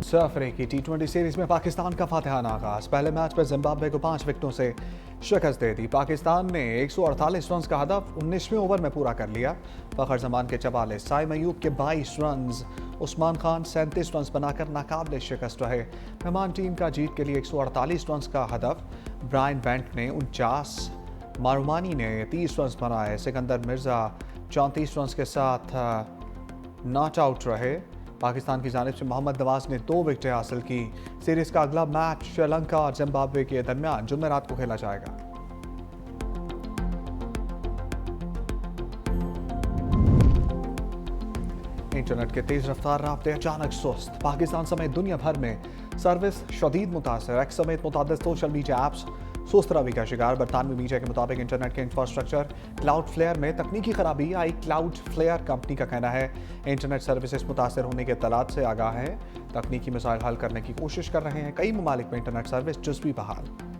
अफ्रीकी टी20 सीरीज में पाकिस्तान का फातिहाना आगाज। पहले मैच में जिम्बाब्वे को 5 विकेटों से शिकस्त दे दी। पाकिस्तान ने 148 रन का हदफ 19वें ओवर में पूरा कर लिया। फखर जमान के 44, साइम अयूब के 22 रन, उस्मान खान 37 रन बनाकर नाकाबिले शिकस्त रहे। मेहमान टीम का जीत के लिए 148 रन का हदफ। ब्रायन बेंट ने 49, मारूमानी ने 30 रन बनाए। सिकंदर मिर्जा 34 रन के साथ नॉट आउट रहे। पाकिस्तान की जानिब से मोहम्मद नवाज ने 2 विकेटें हासिल की। सीरीज का अगला मैच श्रीलंका और जिम्बाब्वे के दरमियान जुमेरात को खेला जाएगा। इंटरनेट के तेज रफ्तार राब्ते अचानक सुस्त। पाकिस्तान समेत दुनिया भर में सर्विस शदीद मुतासर। एक्स समेत मुतादिद सोशल मीडिया ऐप्स सुस्त रवि का शिकार। बरतानवी मीडिया के मुताबिक इंटरनेट के इंफ्रास्ट्रक्चर क्लाउडफ्लेयर में तकनीकी खराबी आई। क्लाउडफ्लेयर कंपनी का कहना है इंटरनेट सर्विसेज मुतासर होने के इत्तलात से आगाह है। तकनीकी मसाइल हल करने की कोशिश कर रहे हैं। कई ममालिक में इंटरनेट सर्विस जुज़वी बहाल।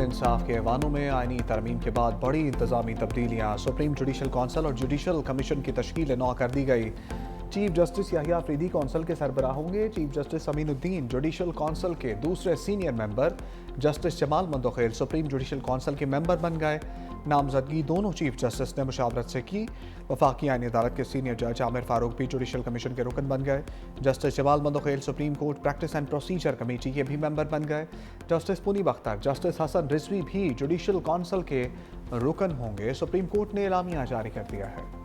इंसाफ के ऐवानों में आईनी तरमीम के बाद बड़ी इंतजामी तब्दीलियां। सुप्रीम जुडिशल कौंसिल और जुडिशल कमीशन की तश्कील नौ कर दी गई। Chief justice Yahya Afridi council के सरबराह होंगे। Chief justice Aminuddin judicial council के दूसरे senior member. Justice Jamal Mandokhel supreme judicial council के मेंबर बन गए। नामजदगी दोनों चीफ जस्टिस ने मुशावरत से की। वफाकी आईनी अदालत के सीनियर जज आमिर फारूक भी जुडिशल कमीशन के रुकन बन गए। Justice Jamal Mandokhel supreme court practice and procedure committee के भी मेंबर बन गए। जस्टिस पुनीब अख्तर, जस्टिस हसन रिजवी भी जुडिशल कौंसिल के रुकन होंगे। सुप्रीम कोर्ट ने एलामिया जारी कर दिया है।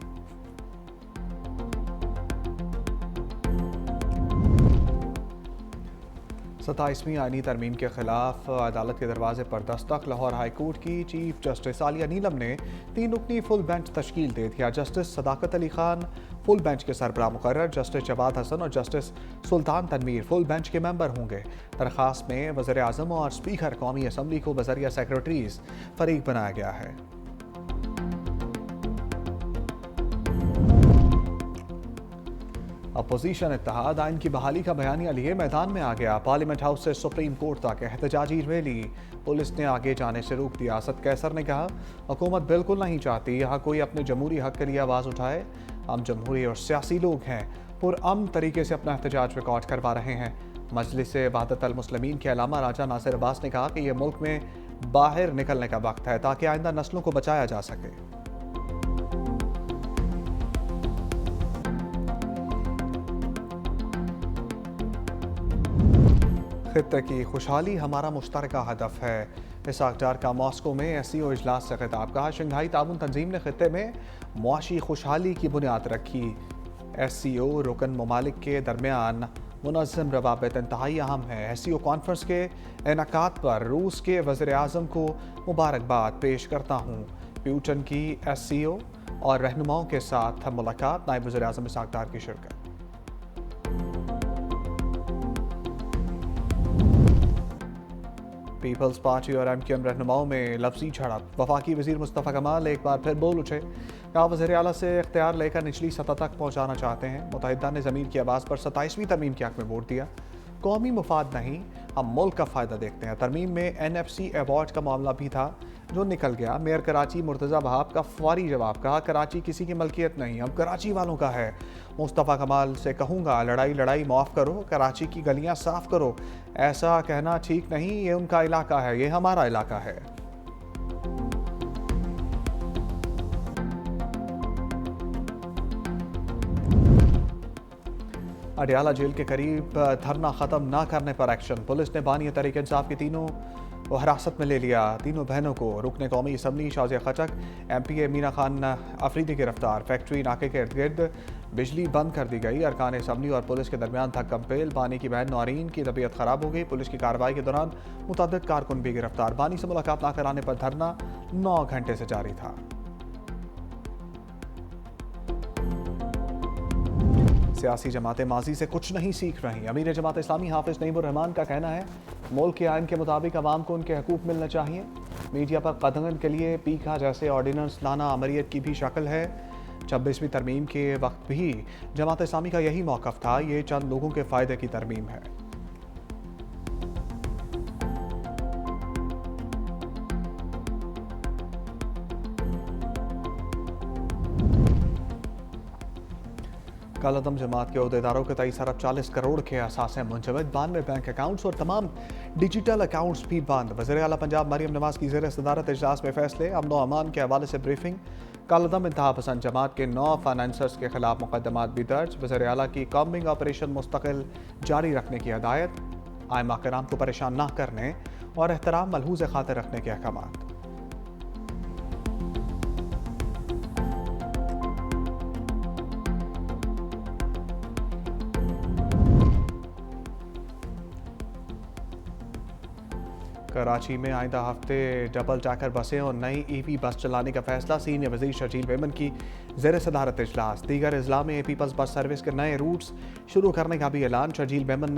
सताईसवीं आईनी तरमीम के खिलाफ अदालत के दरवाजे पर दस्तक। लाहौर हाई कोर्ट की चीफ जस्टिस आलिया नीलम ने 3 रुकनी फुल बेंच तश्कील दे दिया। जस्टिस सदाकत अली खान फुल बेंच के सरबराह मुकर्रर। जस्टिस जवाद हसन और जस्टिस सुल्तान तनवीर फुल बेंच के मेंबर होंगे। दरख्वास्त में वज़ीर आज़म और स्पीकर कौमी असम्बली को बजरिया सेक्रेटरीज फरीक बनाया गया है। अपोजिशन इत्तेहाद आइन की बहाली का बयानिया लिए मैदान में आ गया। पार्लियामेंट हाउस से सुप्रीम कोर्ट तक एहतजाजी रैली। पुलिस ने आगे जाने से रोक दिया। असद कैसर ने कहा हुकूमत बिल्कुल नहीं चाहती यहाँ कोई अपने जमहूरी हक के लिए आवाज़ उठाए। हम जमहूरी और सियासी लोग हैं, पुरअमन तरीके से अपना एहतजाज रिकॉर्ड करवा रहे हैं। मजलिस वहदत अल मुस्लिमीन के अलामा राजा नासिर अब्बास ने कहा कि यह मुल्क में बाहर निकलने का वक्त है ताकि आइंदा नस्लों को बचाया जा सके। खित्ते की खुशहाली हमारा मुश्तरका हदफ है। इसहाक डार का मॉस्को में एससीओ इजलास से खिताब। कहा शंघाई ताउन तंजीम ने खित्ते में मुआशी खुशहाली की बुनियाद रखी। एससीओ रुकन ममालिक के दरमियान मुनज़्ज़म रवाबित इंतहाई अहम है। एससीओ कॉन्फ्रेंस के इनेकाद पर रूस के वज़ीर आज़म को मुबारकबाद पेश करता हूँ। प्यूटन की एससीओ और रहनुमाओं के साथ मुलाकात। नायब वज़ीर आज़म इसहाक डार की शिरकत। पीपल्स पार्टी और एमक्यूएम रहनुमाओं में लफ्जी झड़प। वफाकी वजीर मुस्तफ़ा कमाल एक बार फिर बोल उठे। कहा वज़ीर आला से इख्तियार लेकर निचली सतह तक पहुँचाना चाहते हैं। मुत्तहिदा ने ज़मीर की आवाज़ पर 27वीं तरमीम के हक़ में वोट दिया। कौमी मुफाद नहीं, हम मुल्क का फ़ायदा देखते हैं। तरमीम में NFC अवार्ड का मामला भी था जो निकल गया। मेयर कराची मुर्तज़ा वहाब का फौरी जवाब। कहा कराची किसी की मलकियत नहीं, अब कराची वालों का है। मुस्तफ़ा कमाल से कहूँगा लड़ाई माफ़ करो, कराची की गलियाँ साफ़ करो। ऐसा कहना ठीक नहीं, ये उनका इलाका है, ये हमारा इलाका है। अडियाला जेल के करीब धरना ख़त्म न करने पर एक्शन। पुलिस ने बानी तहरीक इंसाफ की तीनों को हिरासत में ले लिया। तीनों बहनों को रुकने कौमी असम्बली शाजिया खचक, MPA मीना खान अफरीदी गिरफ्तार। फैक्ट्री नाके के इर्द गिर्द बिजली बंद कर दी गई। अरकान असम्बली और पुलिस के दरमियान था कंपेल। बानी की बहन नौरीन की तबीयत खराब हो गई। पुलिस की कार्रवाई के दौरान मुतअद्दिद कारकुन भी गिरफ्तार। बानी से मुलाकात न कराने पर धरना 9 घंटे से जारी था। सियासी जमातें माजी से कुछ नहीं सीख रही। अमीर जमात इस्लामी हाफिज नईमुर रहमान का कहना है मुल्क के आइन के मुताबिक अवाम को उनके हकूक़ मिलने चाहिए। मीडिया पर कदगन के लिए पीखा जैसे ऑर्डिनेंस लाना अमरियत की भी शक्ल है। 26वीं तरमीम के वक्त भी जमात इस्लामी का यही मौक़िफ़ था। ये चंद लोगों के फ़ायदे की तरमीम है। कालादम जमात के अहदेदारों के 23 अरब 40 करोड़ के असासे मुंजमद, 92 बैंक अकाउंट्स और तमाम डिजिटल अकाउंट्स भी बंद। वज़ीर आला पंजाब मरियम नवाज की ज़ेर सदारत इजलास में फैसले, अमन व अमान के हवाले से ब्रीफिंग। कालादम इंतहा पसंद जमात के 9 फाइनेंसर्स के खिलाफ मुकदमात भी दर्ज। वज़ीर आला की कॉम्बिंग ऑपरेशन मुस्तकिल जारी रखने की हदायत। आइमा कराम को परेशान न करने और एहतराम मलहूज़ खातिर रखने के अहकामात। कराची में आइंदा हफ्ते डबल टैकर बसें और नई ईवी बस चलाने का फैसला। सीनियर वज़ीर शर्जील मेमन की ज़ेर सदारत इजलास। दीगर अजला में पीपल्स बस सर्विस के नए रूट्स शुरू करने का भी ऐलान। शर्जील मेमन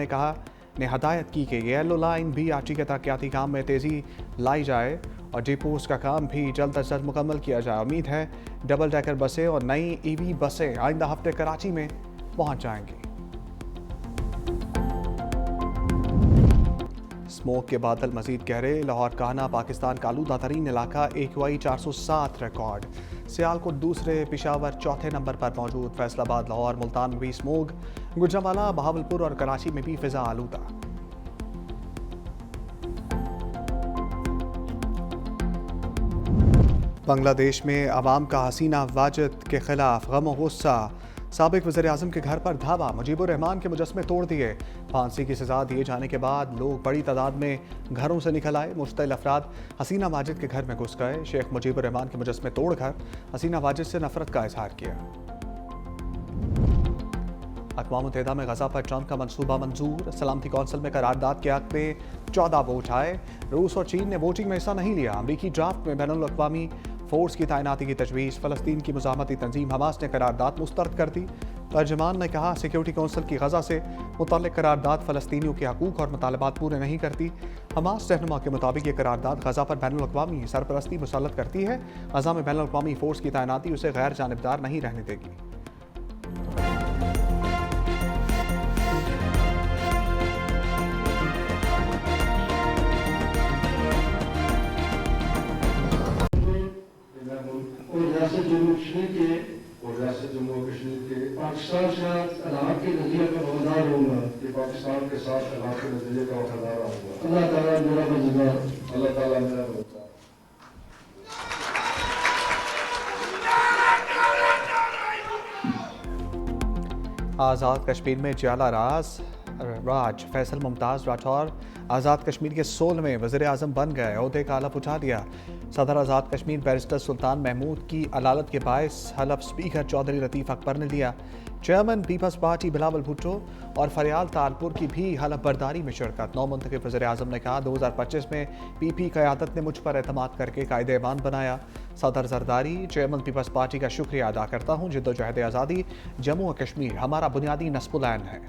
ने हदायत की कि येलो लाइन भी आरटी के तरक्याती काम में तेज़ी लाई जाए और डिपोज का काम भी जल्द अज जल्द मुकम्मल किया जाए। उम्मीद है डबल टैकर बसें और नई ईवी बसें आइंदा हफ्ते कराची में पहुँच जाएंगी। स्मोक के बादल मजीद गहरे। लाहौर काना पाकिस्तान का आलूदा तरीन इलाका। AQI 407 record. सियालकोट दूसरे, पिशावर चौथे नंबर पर मौजूद। फैसलाबाद, लाहौर, मुल्तान में भी स्मोक। गुजरांवाला, बहावलपुर और कराची में भी फिजा आलूदा। बांग्लादेश में अवाम का हसीना वाजिद के खिलाफ गम और गुस्सा। साबिक वज़ीर आज़म के घर पर धावा, मुजीबुर रहमान के मुजस्समे तोड़ दिए। फांसी की सज़ा दिए जाने के बाद लोग बड़ी तादाद में घरों से निकल आए। मुश्तइल अफराद हसीना वाजिद के घर में घुस गए। शेख मुजीबुर रहमान के मुजस्समे तोड़कर हसीना वाजिद से नफरत का इजहार किया। अक़वाम मुत्तहिदा में गज़ा पर ट्रंप का मंसूबा मंजूर। सलामती कौंसिल में करारदाद के हक़ में 14 वोट आए। रूस और चीन ने वोटिंग में हिस्सा नहीं लिया। अमरीकी ड्राफ्ट में बैनुल अक़वामी फोर्स की तैनाती की तजवीज़। फ़लस्तीन की मुज़ाहमती तंजीम हमास ने करारदाद मुस्तरद कर दी। तर्जमान ने कहा, सिक्योरिटी कौंसिल की गज़ा से मुतल्लिक़ करारदाद फ़लस्तीनियों के हकूक़ और मुतालबात पूरे नहीं करती। हमास रहनुमा के मुताबिक ये करारदाद गज़ा पर बैनुल अक़वामी सरपरस्ती मुसल्लत करती है। गज़ा में बैनुल अक़वामी फ़ोर्स की तैनाती उसे गैर जानिबदार नहीं रहने देगी। जम्मू और कश्मीर के पाकिस्तान के साथ अलाक़ के नज़रिए का वफ़ादार रहूँगा कि पाकिस्तान के साथ अलाक़ के नज़रिए का वफ़ादार रहूँगा। अल्लाह ताला मेरा मज़ीदार, अल्लाह ताला मेरा मज़ीदार। आज़ाद कश्मीर में जियाला राज फैसल मुमताज़ राठौर आज़ाद कश्मीर के 16वें वज़ीर आज़म बन गए। ओहदे का हलफ उठा लिया। सदर आज़ाद कश्मीर बैरिस्टर सुल्तान महमूद की अदालत के बायस हलफ स्पीकर चौधरी लतीफ़ अकबर ने लिया। Chairman Peoples Party Bilawal Bhutto और फरियाल तालपुर की भी हलफ बर्दारी में शिरकत। नौ मुंतखब वज़ीर आज़म ने कहा, 2025 में PP क़यादत ने मुझ पर एतमाद करके कायदे ईमान बनाया। सदर जरदारी, चेयरमैन पीपल्स पार्टी का शुक्रिया अदा करता हूँ। जिद्दोजहद आज़ादी जम्मू और कश्मीर हमारा बुनियादी नस्बुल ऐन है।